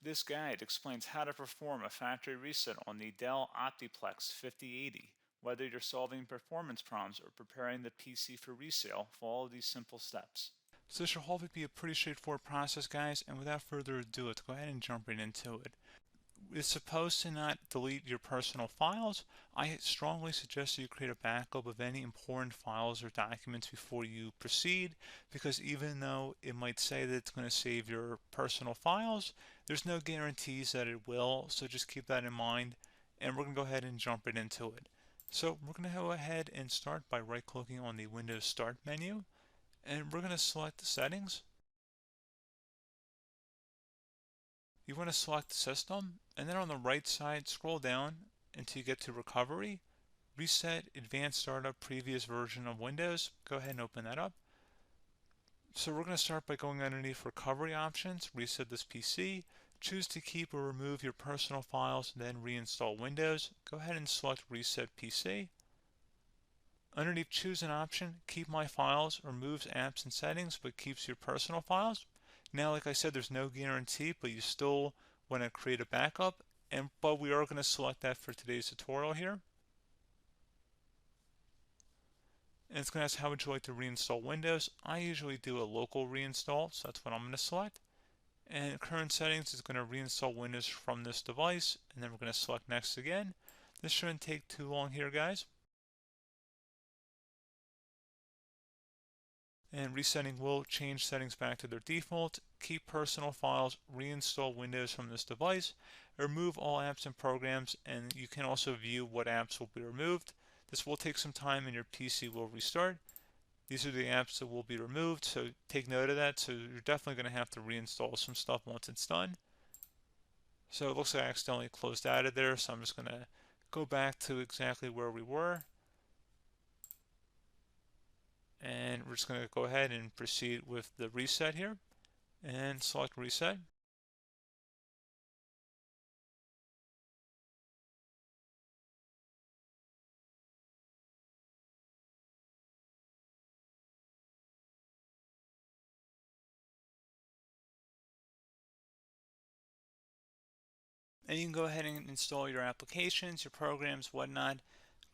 This guide explains how to perform a factory reset on the Dell OptiPlex 5080. Whether you're solving performance problems or preparing the PC for resale, follow these simple steps. So this should hopefully be a pretty straightforward process, guys, and without further ado, let's go ahead and jump right into it. It's supposed to not delete your personal files. I strongly suggest you create a backup of any important files or documents before you proceed, because even though it might say that it's going to save your personal files, there's no guarantees that it will, so just keep that in mind, and we're going to go ahead and jump right into it. So we're going to go ahead and start by right-clicking on the Windows Start menu, and we're going to select the settings. You want to select System, and then on the right side, scroll down until you get to Recovery, Reset Advanced Startup Previous Version of Windows. Go ahead and open that up. So we're going to start by going underneath Recovery Options, reset this PC, choose to keep or remove your personal files, then reinstall Windows. Go ahead and select Reset PC. Underneath Choose an option, Keep My Files removes apps and settings but keeps your personal files. Now, like I said, there's no guarantee, but you still want to create a backup, but we are going to select that for today's tutorial here. And it's going to ask how would you like to reinstall Windows. I usually do a local reinstall, so that's what I'm going to select. And current settings is going to reinstall Windows from this device, and then we're going to select next again. This shouldn't take too long here, guys. And resetting will change settings back to their default, keep personal files, reinstall Windows from this device, remove all apps and programs, and you can also view what apps will be removed. This will take some time and your PC will restart. These are the apps that will be removed, so take note of that. So you're definitely going to have to reinstall some stuff once it's done. So it looks like I accidentally closed out of there, so I'm just going to go back to exactly where we were. And we're just going to go ahead and proceed with the reset here and select reset. And you can go ahead and install your applications, your programs, whatnot,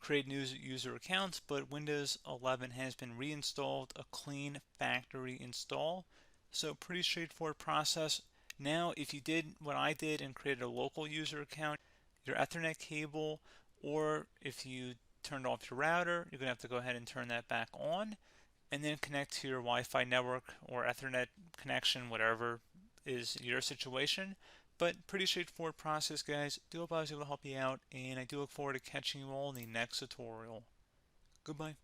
create new user accounts, but Windows 11 has been reinstalled, a clean factory install. So pretty straightforward process. Now, if you did what I did and created a local user account, your Ethernet cable, or if you turned off your router, you're going to have to go ahead and turn that back on and then connect to your Wi-Fi network or Ethernet connection, whatever is your situation. But pretty straightforward process, guys. Do hope I was able to help you out, and I do look forward to catching you all in the next tutorial. Goodbye.